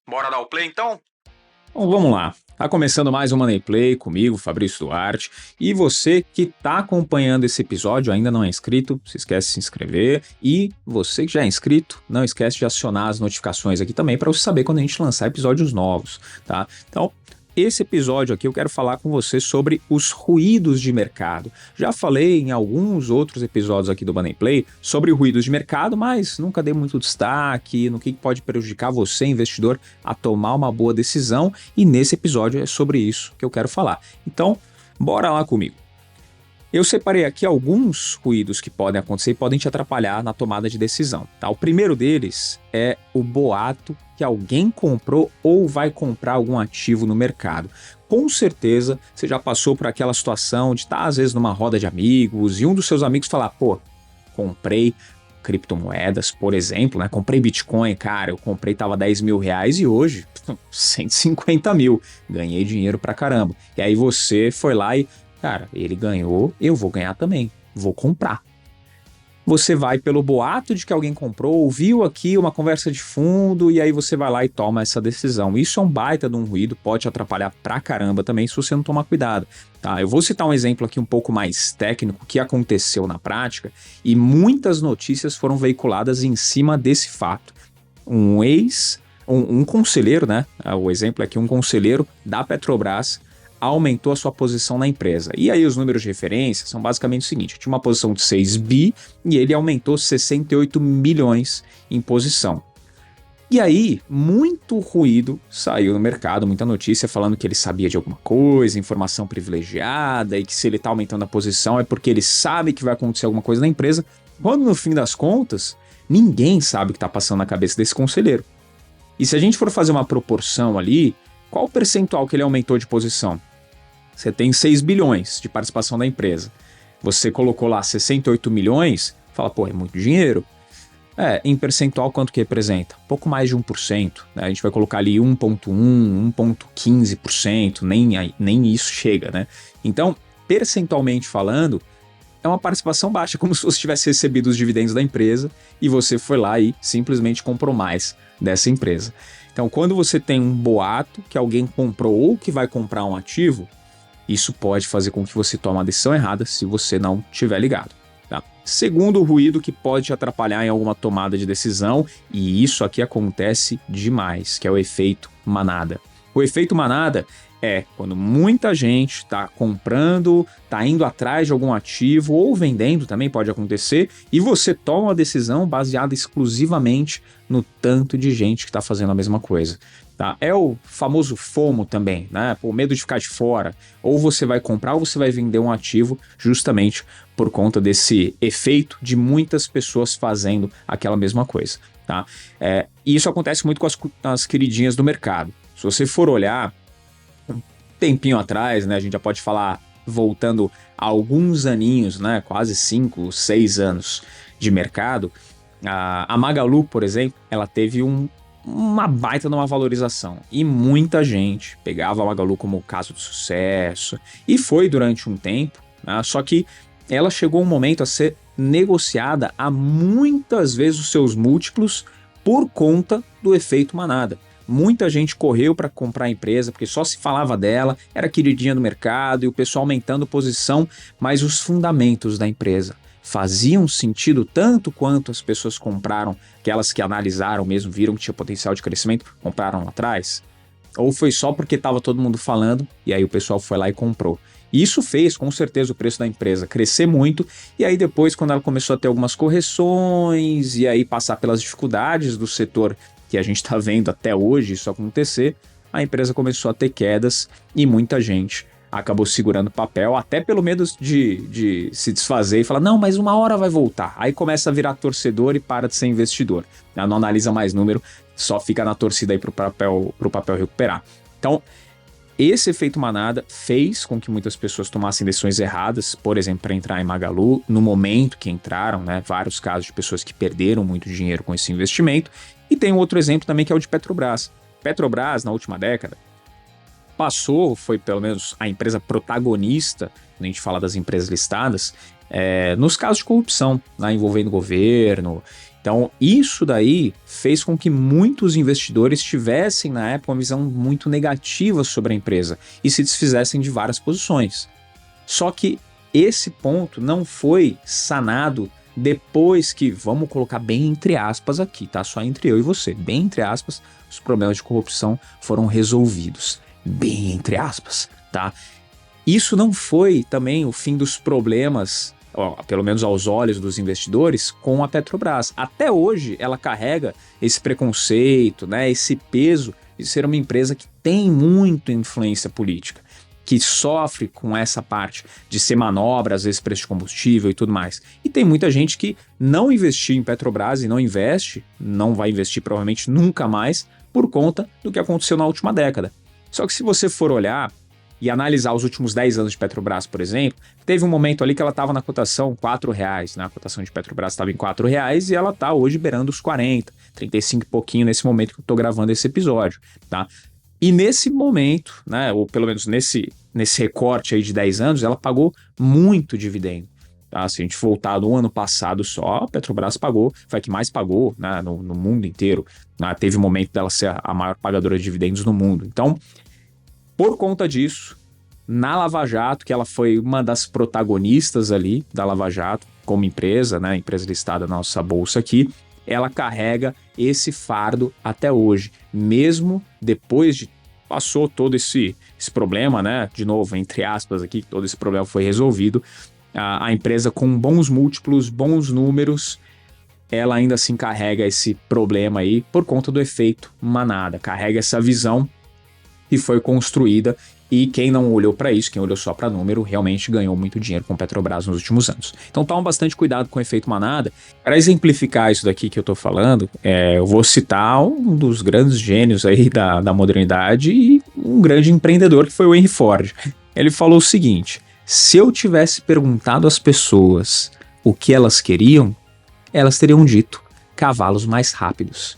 Bora dar o play então? Bom, vamos lá. Tá começando mais um Money Play comigo, Fabrício Duarte. E você que está acompanhando esse episódio ainda não é inscrito, se esquece de se inscrever. E você que já é inscrito, não esquece de acionar as notificações aqui também para você saber quando a gente lançar episódios novos, tá? Então, esse episódio aqui eu quero falar com você sobre os ruídos de mercado. Já falei em alguns outros episódios aqui do Money Play sobre ruídos de mercado, mas nunca dei muito destaque no que pode prejudicar você, investidor, a tomar uma boa decisão. E nesse episódio é sobre isso que eu quero falar. Então, bora lá comigo. Eu separei aqui alguns ruídos que podem acontecer e podem te atrapalhar na tomada de decisão, tá? O primeiro deles é o boato que alguém comprou ou vai comprar algum ativo no mercado. Com certeza você já passou por aquela situação de estar às vezes numa roda de amigos e um dos seus amigos falar, pô, comprei criptomoedas, por exemplo, né? Comprei Bitcoin, cara, eu comprei, tava 10 mil reais e hoje 150 mil, ganhei dinheiro pra caramba. E aí você foi lá e cara, ele ganhou, eu vou ganhar também, vou comprar. Você vai pelo boato de que alguém comprou, ouviu aqui uma conversa de fundo e aí você vai lá e toma essa decisão. Isso é um baita de um ruído, pode te atrapalhar pra caramba também se você não tomar cuidado. Tá? Eu vou citar um exemplo aqui um pouco mais técnico que aconteceu na prática e muitas notícias foram veiculadas em cima desse fato. Um conselheiro, né? O exemplo é que um conselheiro da Petrobras aumentou a sua posição na empresa. E aí os números de referência são basicamente o seguinte, eu tinha uma posição de 6 bi e ele aumentou 68 milhões em posição. E aí, muito ruído saiu no mercado, muita notícia falando que ele sabia de alguma coisa, informação privilegiada, e que se ele está aumentando a posição é porque ele sabe que vai acontecer alguma coisa na empresa, quando no fim das contas, ninguém sabe o que está passando na cabeça desse conselheiro. E se a gente for fazer uma proporção ali, qual o percentual que ele aumentou de posição? Você tem 6 bilhões de participação da empresa. Você colocou lá 68 milhões, fala, pô, é muito dinheiro. Em percentual, quanto que representa? Pouco mais de 1%. Né? A gente vai colocar ali 1,1%, 1,15%, nem isso chega, né? Então, percentualmente falando, é uma participação baixa, como se você tivesse recebido os dividendos da empresa e você foi lá e simplesmente comprou mais dessa empresa. Então, quando você tem um boato que alguém comprou ou que vai comprar um ativo, isso pode fazer com que você tome uma decisão errada se você não estiver ligado. Tá? Segundo ruído que pode te atrapalhar em alguma tomada de decisão, e isso aqui acontece demais, que é o efeito manada. O efeito manada é quando muita gente está comprando, está indo atrás de algum ativo ou vendendo, também pode acontecer, e você toma uma decisão baseada exclusivamente no tanto de gente que está fazendo a mesma coisa. Tá? É o famoso FOMO também, né? O medo de ficar de fora. Ou você vai comprar ou você vai vender um ativo justamente por conta desse efeito de muitas pessoas fazendo aquela mesma coisa. Tá? E isso acontece muito com as queridinhas do mercado. Se você for olhar um tempinho atrás, né? A gente já pode falar voltando a alguns aninhos, né? Quase 5, 6 anos de mercado. A Magalu, por exemplo, ela teve uma baita numa valorização e muita gente pegava a Magalu como caso de sucesso e foi durante um tempo, né? Só que ela chegou um momento a ser negociada a muitas vezes os seus múltiplos por conta do efeito manada. Muita gente correu para comprar a empresa porque só se falava dela, era queridinha do mercado e o pessoal aumentando posição, mas os fundamentos da empresa faziam sentido tanto quanto as pessoas compraram, aquelas que analisaram mesmo, viram que tinha potencial de crescimento, compraram lá atrás? Ou foi só porque estava todo mundo falando e aí o pessoal foi lá e comprou? E isso fez, com certeza, o preço da empresa crescer muito e aí depois, quando ela começou a ter algumas correções e aí passar pelas dificuldades do setor que a gente está vendo até hoje isso acontecer, a empresa começou a ter quedas e muita gente acabou segurando papel, até pelo medo de se desfazer e falar, não, mas uma hora vai voltar. Aí começa a virar torcedor e para de ser investidor. Não analisa mais número, só fica na torcida aí pro papel recuperar. Então, esse efeito manada fez com que muitas pessoas tomassem decisões erradas, por exemplo, para entrar em Magalu, no momento que entraram, né? Vários casos de pessoas que perderam muito dinheiro com esse investimento. E tem um outro exemplo também que é o de Petrobras. Petrobras, na última década, foi pelo menos a empresa protagonista, quando a gente fala das empresas listadas, nos casos de corrupção, né, envolvendo governo Então, isso daí fez com que muitos investidores tivessem, na época, uma visão muito negativa sobre a empresa e se desfizessem de várias posições. Só que esse ponto não foi sanado depois que, vamos colocar bem entre aspas aqui, tá? Só entre eu e você, bem entre aspas, os problemas de corrupção foram resolvidos. Bem entre aspas, tá? Isso não foi também o fim dos problemas, pelo menos aos olhos dos investidores, com a Petrobras. Até hoje ela carrega esse preconceito, né, esse peso de ser uma empresa que tem muita influência política, que sofre com essa parte de ser manobra, às vezes preço de combustível e tudo mais. E tem muita gente que não investiu em Petrobras e não investe, não vai investir provavelmente nunca mais, por conta do que aconteceu na última década. Só que se você for olhar e analisar os últimos 10 anos de Petrobras, por exemplo, teve um momento ali que ela estava na cotação R$4, né? A cotação de Petrobras estava em R$4 e ela está hoje beirando os 40, 35 e pouquinho nesse momento que eu estou gravando esse episódio, tá? E nesse momento, né, ou pelo menos nesse recorte aí de 10 anos, ela pagou muito dividendo. Tá? Se a gente voltar do ano passado só, a Petrobras pagou, foi a que mais pagou, né, no mundo inteiro. Né? Teve um momento dela ser a maior pagadora de dividendos no mundo. Então, por conta disso, na Lava Jato, que ela foi uma das protagonistas ali da Lava Jato, como empresa, né, empresa listada na nossa bolsa aqui, ela carrega esse fardo até hoje, mesmo depois de passou todo esse problema, né, de novo, entre aspas aqui, todo esse problema foi resolvido, a empresa com bons múltiplos, bons números, ela ainda assim carrega esse problema aí por conta do efeito manada, carrega essa visão que foi construída e quem não olhou para isso, quem olhou só para número, realmente ganhou muito dinheiro com Petrobras nos últimos anos. Então toma bastante cuidado com o efeito manada. Para exemplificar isso daqui que eu estou falando, eu vou citar um dos grandes gênios aí da modernidade e um grande empreendedor que foi o Henry Ford. Ele falou o seguinte: se eu tivesse perguntado às pessoas o que elas queriam, elas teriam dito cavalos mais rápidos.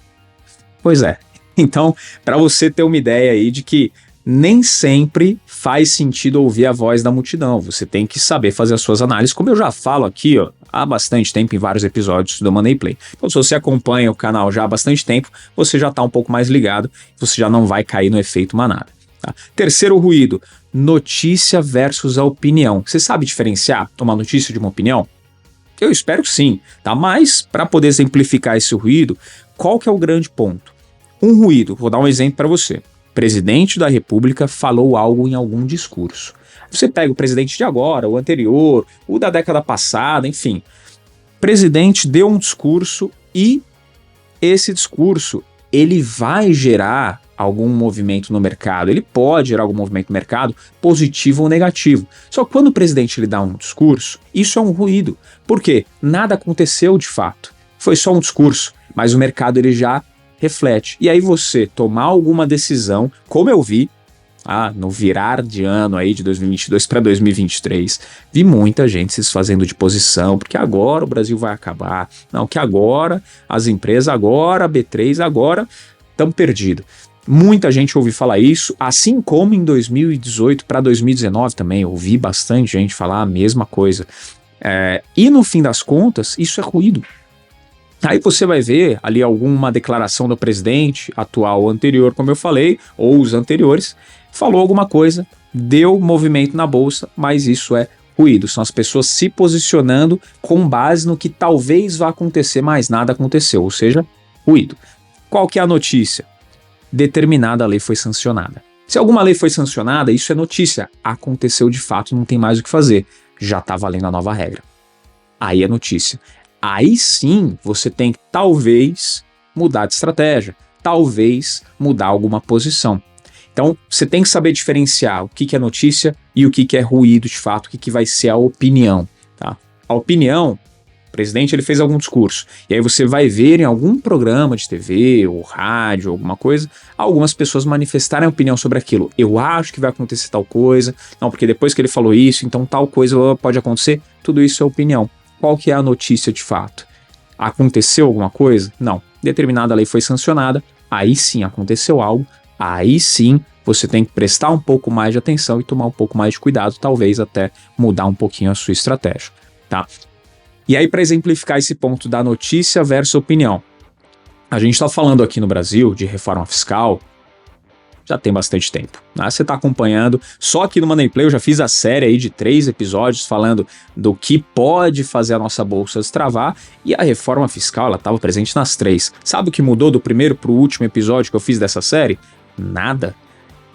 Pois é. Então, para você ter uma ideia aí de que nem sempre faz sentido ouvir a voz da multidão, você tem que saber fazer as suas análises, como eu já falo aqui há bastante tempo em vários episódios do Money Play. Então, se você acompanha o canal já há bastante tempo, você já está um pouco mais ligado, você já não vai cair no efeito manada. Tá? Terceiro ruído, notícia versus a opinião. Você sabe diferenciar uma notícia de uma opinião? Eu espero que sim, tá? Mas para poder exemplificar esse ruído, qual que é o grande ponto? Um ruído, vou dar um exemplo para você. Presidente da República falou algo em algum discurso. Você pega o presidente de agora, o anterior, o da década passada, enfim. O presidente deu um discurso e esse discurso, ele vai gerar algum movimento no mercado. Ele pode gerar algum movimento no mercado, positivo ou negativo. Só que quando o presidente lhe dá um discurso, isso é um ruído. Por quê? Nada aconteceu de fato. Foi só um discurso, mas o mercado ele já reflete. E aí você tomar alguma decisão, como eu vi, no virar de ano aí de 2022 para 2023, vi muita gente se desfazendo de posição, porque agora o Brasil vai acabar. Não, que agora as empresas, agora a B3, agora estão perdidos. Muita gente ouviu falar isso, assim como em 2018 para 2019 também, ouvi bastante gente falar a mesma coisa. E no fim das contas, isso é ruído. Aí você vai ver ali alguma declaração do presidente atual ou anterior, como eu falei, ou os anteriores, falou alguma coisa, deu movimento na bolsa, mas isso é ruído. São as pessoas se posicionando com base no que talvez vá acontecer, mas nada aconteceu, ou seja, ruído. Qual que é a notícia? Determinada lei foi sancionada. Se alguma lei foi sancionada, isso é notícia. Aconteceu de fato, não tem mais o que fazer. Já está valendo a nova regra. Aí é notícia. Aí sim você tem que talvez mudar de estratégia, talvez mudar alguma posição. Então você tem que saber diferenciar o que é notícia e o que é ruído de fato, o que vai ser a opinião. Tá? A opinião, o presidente ele fez algum discurso, e aí você vai ver em algum programa de TV ou rádio, alguma coisa, algumas pessoas manifestarem opinião sobre aquilo. Eu acho que vai acontecer tal coisa, não, porque depois que ele falou isso, então tal coisa pode acontecer, tudo isso é opinião. Qual que é a notícia de fato? Aconteceu alguma coisa? Não. Determinada lei foi sancionada, aí sim aconteceu algo, aí sim você tem que prestar um pouco mais de atenção e tomar um pouco mais de cuidado, talvez até mudar um pouquinho a sua estratégia, tá? E aí, para exemplificar esse ponto da notícia versus opinião, a gente está falando aqui no Brasil de reforma fiscal já tem bastante tempo, né? Você está acompanhando, só aqui no Money Play eu já fiz a série aí de 3 episódios falando do que pode fazer a nossa bolsa destravar, e a reforma fiscal, ela estava presente nas 3. Sabe o que mudou do primeiro para o último episódio que eu fiz dessa série? Nada.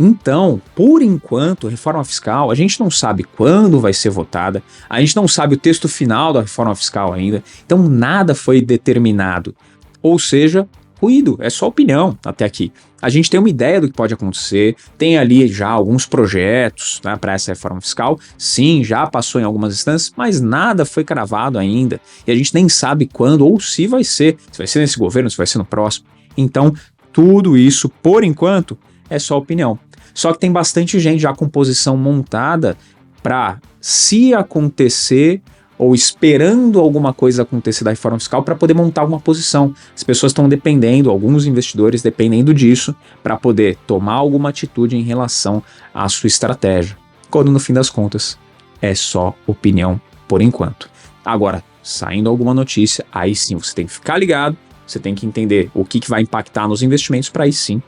Então, por enquanto, reforma fiscal, a gente não sabe quando vai ser votada, a gente não sabe o texto final da reforma fiscal ainda, então nada foi determinado. Ou seja, ruído, é só opinião até aqui. A gente tem uma ideia do que pode acontecer, tem ali já alguns projetos, né, para essa reforma fiscal, sim, já passou em algumas instâncias, mas nada foi cravado ainda, e a gente nem sabe quando ou se vai ser nesse governo, se vai ser no próximo. Então, tudo isso, por enquanto, é só opinião. Só que tem bastante gente já com posição montada para, se acontecer, ou esperando alguma coisa acontecer da reforma fiscal para poder montar uma posição. As pessoas estão dependendo, alguns investidores dependendo disso para poder tomar alguma atitude em relação à sua estratégia. Quando no fim das contas é só opinião por enquanto. Agora, saindo alguma notícia, aí sim você tem que ficar ligado, você tem que entender o que vai impactar nos investimentos para aí sim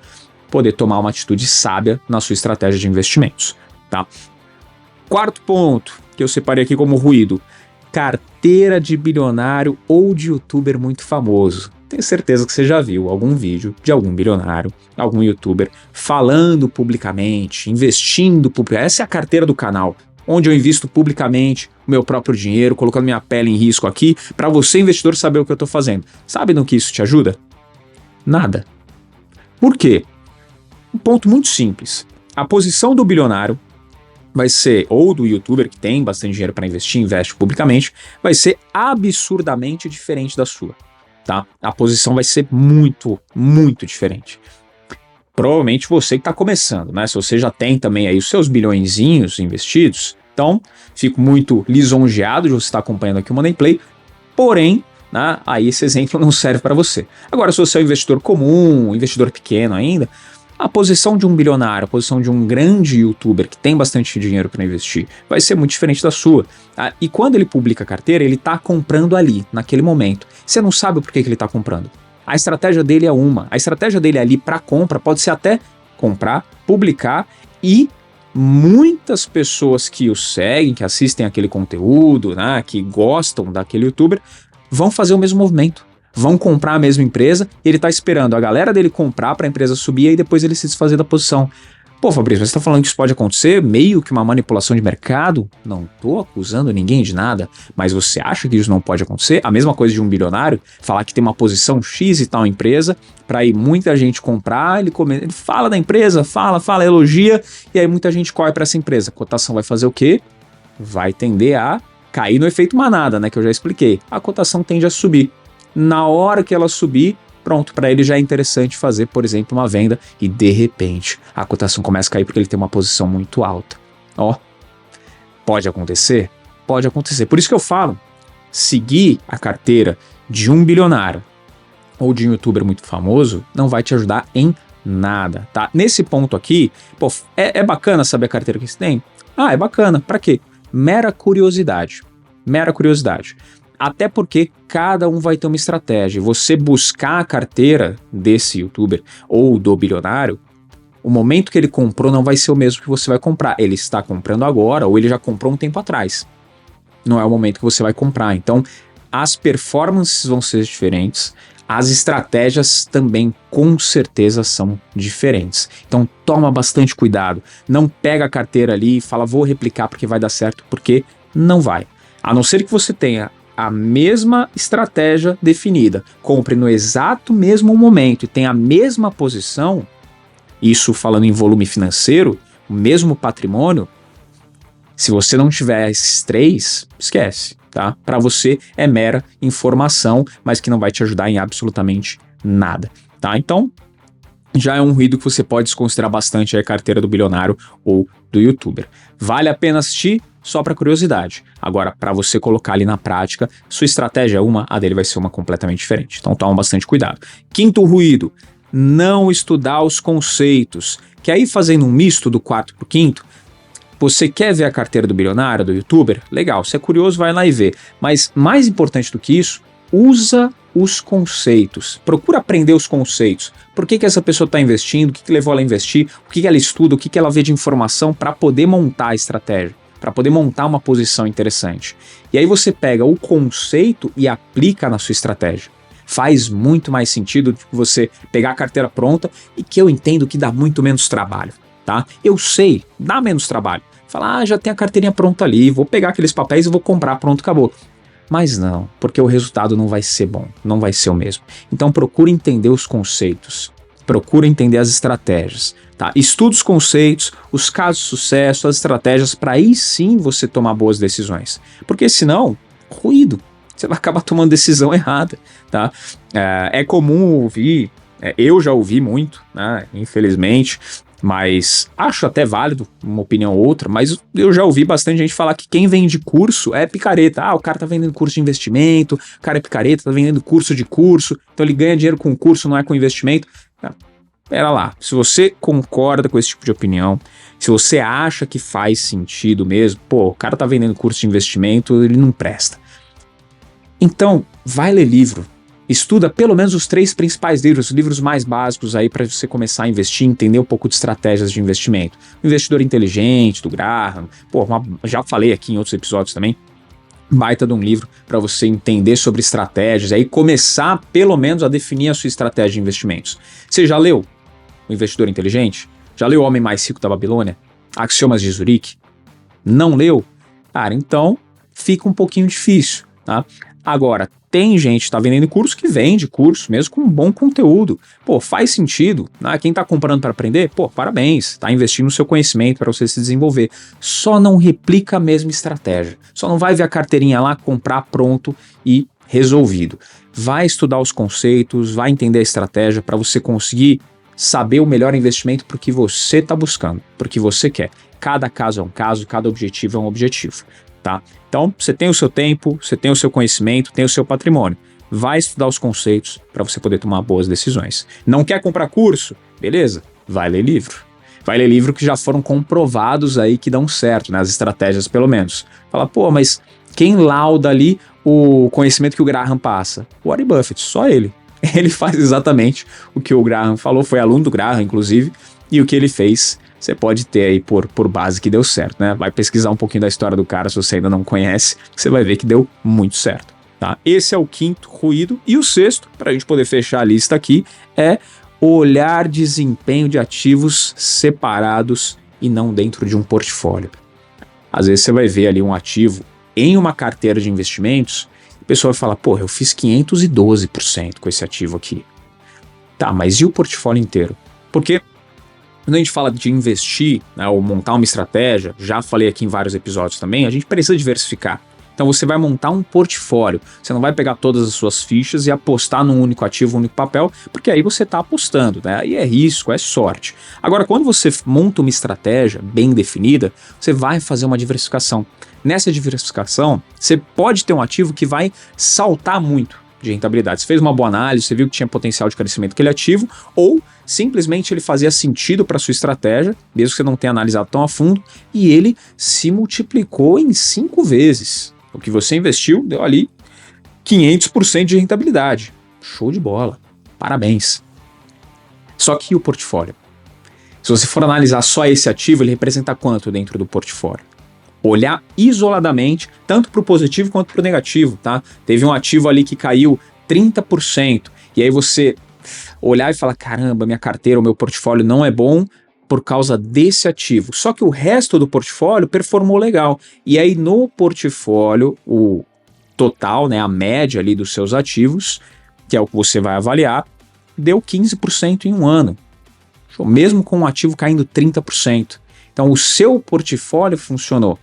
poder tomar uma atitude sábia na sua estratégia de investimentos, tá? Quarto ponto que eu separei aqui como ruído: carteira de bilionário ou de youtuber muito famoso. Tenho certeza que você já viu algum vídeo de algum bilionário, algum youtuber falando publicamente, investindo publicamente. Essa é a carteira do canal, onde eu invisto publicamente o meu próprio dinheiro, colocando minha pele em risco aqui, para você, investidor, saber o que eu estou fazendo. Sabe no que isso te ajuda? Nada. Por quê? Um ponto muito simples. A posição do bilionário vai ser, ou do youtuber que tem bastante dinheiro para investir, investe publicamente, vai ser absurdamente diferente da sua, tá? A posição vai ser muito, muito diferente. Provavelmente você que está começando, né? Se você já tem também aí os seus bilhõezinhos investidos, então fico muito lisonjeado de você estar acompanhando aqui o Money Play, porém, né, aí esse exemplo não serve para você. Agora, se você é um investidor comum, um investidor pequeno ainda, a posição de um bilionário, a posição de um grande youtuber que tem bastante dinheiro para investir, vai ser muito diferente da sua. E quando ele publica a carteira, ele está comprando ali, naquele momento. Você não sabe por que ele está comprando. A estratégia dele é uma. A estratégia dele ali para compra pode ser até comprar, publicar, e muitas pessoas que o seguem, que assistem aquele conteúdo, né, que gostam daquele youtuber, vão fazer o mesmo movimento. Vão comprar a mesma empresa, e ele tá esperando a galera dele comprar para a empresa subir e depois ele se desfazer da posição. Pô, Fabrício, você tá falando que isso pode acontecer? Meio que uma manipulação de mercado? Não tô acusando ninguém de nada, mas você acha que isso não pode acontecer? A mesma coisa de um bilionário, falar que tem uma posição X e tal empresa, para aí muita gente comprar, ele fala da empresa, fala, elogia, e aí muita gente corre para essa empresa. A cotação vai fazer o quê? Vai tender a cair no efeito manada, né, que eu já expliquei. A cotação tende a subir. Na hora que ela subir, pronto, para ele já é interessante fazer, por exemplo, uma venda, e de repente a cotação começa a cair porque ele tem uma posição muito alta. Ó, pode acontecer? Pode acontecer. Por isso que eu falo, seguir a carteira de um bilionário ou de um youtuber muito famoso não vai te ajudar em nada, tá? Nesse ponto aqui, pô, é bacana saber a carteira que você tem? Ah, é bacana. Para quê? Mera curiosidade. Mera curiosidade. Até porque cada um vai ter uma estratégia. Você buscar a carteira desse youtuber ou do bilionário, o momento que ele comprou não vai ser o mesmo que você vai comprar. Ele está comprando agora ou ele já comprou um tempo atrás. Não é o momento que você vai comprar. Então, as performances vão ser diferentes. As estratégias também, com certeza, são diferentes. Então, toma bastante cuidado. Não pega a carteira ali e fala, vou replicar porque vai dar certo, porque não vai. A não ser que você tenha a mesma estratégia definida, compre no exato mesmo momento e tenha a mesma posição, isso falando em volume financeiro, o mesmo patrimônio, se você não tiver esses 3, esquece, tá? Para você é mera informação, mas que não vai te ajudar em absolutamente nada, tá? Então, já é um ruído que você pode desconsiderar bastante a carteira do bilionário ou do youtuber. Vale a pena assistir? Só para curiosidade. Agora, para você colocar ali na prática, sua estratégia é uma, a dele vai ser uma completamente diferente. Então toma bastante cuidado. Quinto ruído, não estudar os conceitos. Que aí fazendo um misto do quarto para o quinto, Você quer ver a carteira do bilionário, do youtuber? Legal, se é curioso, vai lá e vê. Mas mais importante do que isso, usa os conceitos. Procura aprender os conceitos. Por que essa pessoa está investindo? O que levou ela a investir? O que ela estuda? O que ela vê de informação para poder montar a estratégia? Para poder montar uma posição interessante. E aí você pega o conceito e aplica na sua estratégia. Faz muito mais sentido do que você pegar a carteira pronta e que eu entendo que dá muito menos trabalho. Tá? Eu sei, dá menos trabalho. Falar, já tem a carteirinha pronta ali, vou pegar aqueles papéis e vou comprar, pronto, acabou. Mas não, porque o resultado não vai ser bom, não vai ser o mesmo. Então procura entender os conceitos, procura entender as estratégias, tá? Estuda os conceitos, os casos de sucesso, as estratégias, para aí sim você tomar boas decisões. Porque senão, ruído, você vai acabar tomando decisão errada, tá? É comum ouvir, eu já ouvi muito, né, infelizmente, mas acho até válido uma opinião ou outra, mas eu já ouvi bastante gente falar que quem vende curso é picareta. O cara tá vendendo curso de investimento, o cara é picareta, tá vendendo curso de curso, então ele ganha dinheiro com curso, não é com investimento. Pera lá, se você concorda com esse tipo de opinião, se você acha que faz sentido mesmo, o cara tá vendendo curso de investimento, ele não presta. Então, vai ler livro. Estuda pelo menos os 3 principais livros, os livros mais básicos aí para você começar a investir, entender um pouco de estratégias de investimento. O Investidor Inteligente, do Graham, já falei aqui em outros episódios também, baita de um livro para você entender sobre estratégias e aí começar pelo menos a definir a sua estratégia de investimentos. Você já leu O Investidor Inteligente? Já leu O Homem Mais Rico da Babilônia? Axiomas de Zurique? Não leu? Cara, então fica um pouquinho difícil, tá? Agora, tem gente que está vendendo curso que vende curso, mesmo com bom conteúdo. Faz sentido, né? Quem está comprando para aprender, parabéns, está investindo no seu conhecimento para você se desenvolver. Só não replica a mesma estratégia. Só não vai ver a carteirinha lá, comprar pronto e resolvido. Vai estudar os conceitos, vai entender a estratégia para você conseguir saber o melhor investimento para o que você está buscando, para o que você quer. Cada caso é um caso, cada objetivo é um objetivo. Tá? Então, você tem o seu tempo, você tem o seu conhecimento, tem o seu patrimônio. Vai estudar os conceitos para você poder tomar boas decisões. Não quer comprar curso? Beleza, vai ler livro. Vai ler livro que já foram comprovados aí que dão certo, né? As estratégias pelo menos. Fala, mas quem lauda ali o conhecimento que o Graham passa? O Warren Buffett, só ele. Ele faz exatamente o que o Graham falou, foi aluno do Graham, inclusive, e o que ele fez você pode ter aí por base que deu certo, né? Vai pesquisar um pouquinho da história do cara, se você ainda não conhece, você vai ver que deu muito certo, tá? Esse é o 5º ruído. E o 6º, para a gente poder fechar a lista aqui, é olhar desempenho de ativos separados e não dentro de um portfólio. Às vezes você vai ver ali um ativo em uma carteira de investimentos, e o pessoal vai falar, eu fiz 512% com esse ativo aqui. Tá, mas e o portfólio inteiro? Porque quando a gente fala de investir, né, ou montar uma estratégia, já falei aqui em vários episódios também, a gente precisa diversificar. Então você vai montar um portfólio, você não vai pegar todas as suas fichas e apostar num único ativo, um único papel, porque aí você está apostando, né? Aí é risco, é sorte. Agora, quando você monta uma estratégia bem definida, você vai fazer uma diversificação. Nessa diversificação, você pode ter um ativo que vai saltar muito de rentabilidade. Você fez uma boa análise, você viu que tinha potencial de crescimento aquele ativo, ou simplesmente ele fazia sentido para sua estratégia, mesmo que você não tenha analisado tão a fundo, e ele se multiplicou em 5 vezes. O que você investiu deu ali 500% de rentabilidade. Show de bola. Parabéns. Só que o portfólio? Se você for analisar só esse ativo, ele representa quanto dentro do portfólio? Olhar isoladamente, tanto para o positivo quanto para o negativo, tá? Teve um ativo ali que caiu 30%, e aí você olhar e falar, caramba, minha carteira, o meu portfólio não é bom por causa desse ativo. Só que o resto do portfólio performou legal. E aí no portfólio, o total, né, a média ali dos seus ativos, que é o que você vai avaliar, deu 15% em um ano. Mesmo com um ativo caindo 30%. Então o seu portfólio funcionou.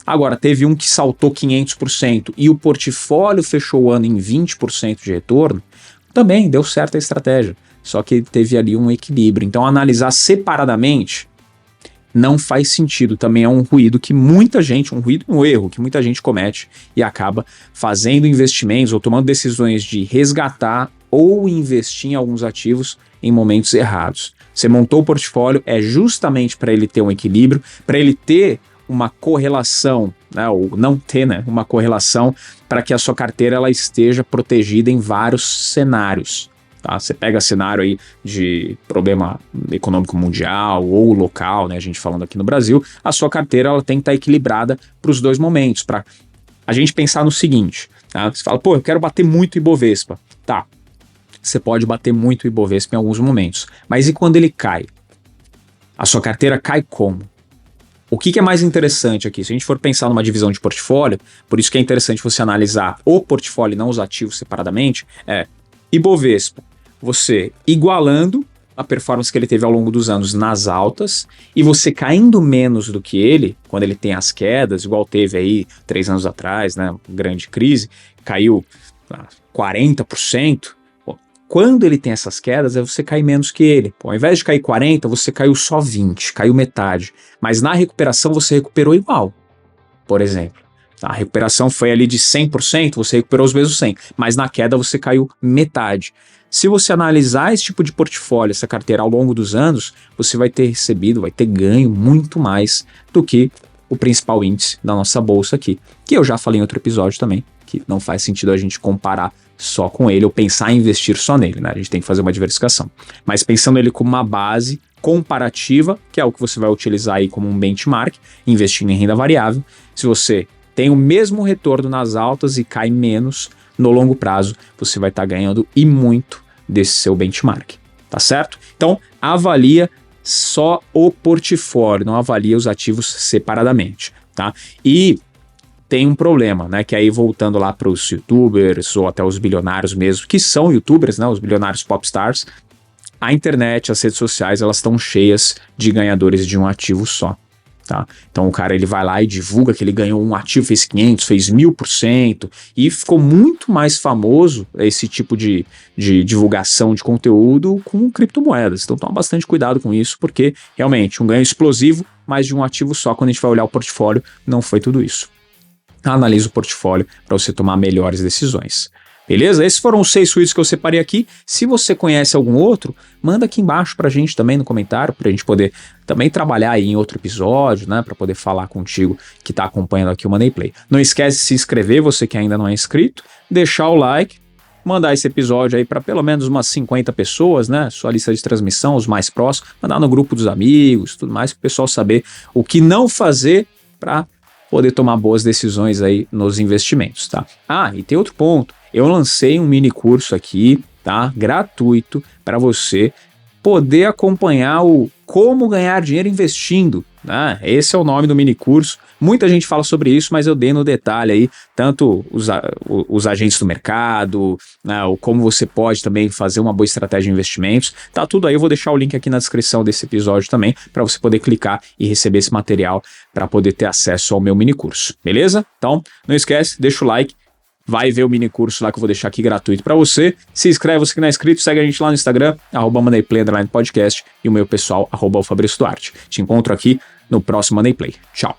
Agora, teve um que saltou 500% e o portfólio fechou o ano em 20% de retorno, também deu certo a estratégia. Só que teve ali um equilíbrio. Então, analisar separadamente não faz sentido. Também é um ruído que muita gente, um erro que muita gente comete e acaba fazendo investimentos ou tomando decisões de resgatar ou investir em alguns ativos em momentos errados. Você montou o portfólio, é justamente para ele ter um equilíbrio, para ele ter uma correlação, né, ou não ter, né, uma correlação para que a sua carteira ela esteja protegida em vários cenários. Tá? Você pega cenário aí de problema econômico mundial ou local, né, a gente falando aqui no Brasil, a sua carteira ela tem que estar equilibrada para os dois momentos, para a gente pensar no seguinte, tá? Você fala, pô, eu quero bater muito Ibovespa. Tá, você pode bater muito Ibovespa em alguns momentos, mas e quando ele cai? A sua carteira cai como? O que é mais interessante aqui? Se a gente for pensar numa divisão de portfólio, por isso que é interessante você analisar o portfólio e não os ativos separadamente, é Ibovespa, você igualando a performance que ele teve ao longo dos anos nas altas e você caindo menos do que ele, quando ele tem as quedas, igual teve aí 3 anos atrás, né, grande crise, caiu 40%, quando ele tem essas quedas, você cai menos que ele. Pô, ao invés de cair 40, você caiu só 20, caiu metade. Mas na recuperação você recuperou igual, por exemplo. A recuperação foi ali de 100%, você recuperou os mesmos 100, mas na queda você caiu metade. Se você analisar esse tipo de portfólio, essa carteira ao longo dos anos, você vai ter recebido, vai ter ganho muito mais do que o principal índice da nossa bolsa aqui, que eu já falei em outro episódio também, que não faz sentido a gente comparar só com ele ou pensar em investir só nele, né? A gente tem que fazer uma diversificação. Mas pensando ele como uma base comparativa, que é o que você vai utilizar aí como um benchmark, investindo em renda variável, se você tem o mesmo retorno nas altas e cai menos, no longo prazo você vai estar ganhando e muito desse seu benchmark, tá certo? Então, avalia só o portfólio, não avalia os ativos separadamente, tá? E tem um problema, né, que aí voltando lá para os youtubers ou até os bilionários mesmo, que são youtubers, né, os bilionários popstars, a internet, as redes sociais, elas estão cheias de ganhadores de um ativo só. Tá? Então o cara ele vai lá e divulga que ele ganhou um ativo, fez 500, fez 1000% e ficou muito mais famoso esse tipo de divulgação de conteúdo com criptomoedas. Então toma bastante cuidado com isso, porque realmente um ganho explosivo, mas de um ativo só, quando a gente vai olhar o portfólio, não foi tudo isso. Analise o portfólio para você tomar melhores decisões. Beleza? Esses foram os 6 suítes que eu separei aqui. Se você conhece algum outro, manda aqui embaixo pra gente também no comentário, pra gente poder também trabalhar aí em outro episódio, né? Pra poder falar contigo que tá acompanhando aqui o Money Play. Não esquece de se inscrever, você que ainda não é inscrito, deixar o like, mandar esse episódio aí para pelo menos umas 50 pessoas, né? Sua lista de transmissão, os mais próximos, mandar no grupo dos amigos, tudo mais, para o pessoal saber o que não fazer para poder tomar boas decisões aí nos investimentos, tá? Ah, e tem outro ponto. Eu lancei um mini curso aqui, tá? Gratuito para você poder acompanhar o Como Ganhar Dinheiro Investindo, né? Esse é o nome do mini curso. Muita gente fala sobre isso, mas eu dei no detalhe aí, tanto os agentes do mercado, né, o como você pode também fazer uma boa estratégia de investimentos. Tá tudo aí, eu vou deixar o link aqui na descrição desse episódio também, para você poder clicar e receber esse material para poder ter acesso ao meu mini curso, beleza? Então, não esquece, deixa o like. Vai ver o mini curso lá que eu vou deixar aqui gratuito para você. Se inscreve, você que não é inscrito, segue a gente lá no Instagram, @MoneyPlay_podcast e o meu pessoal, @Fabrício Duarte. Te encontro aqui no próximo Money Play. Tchau.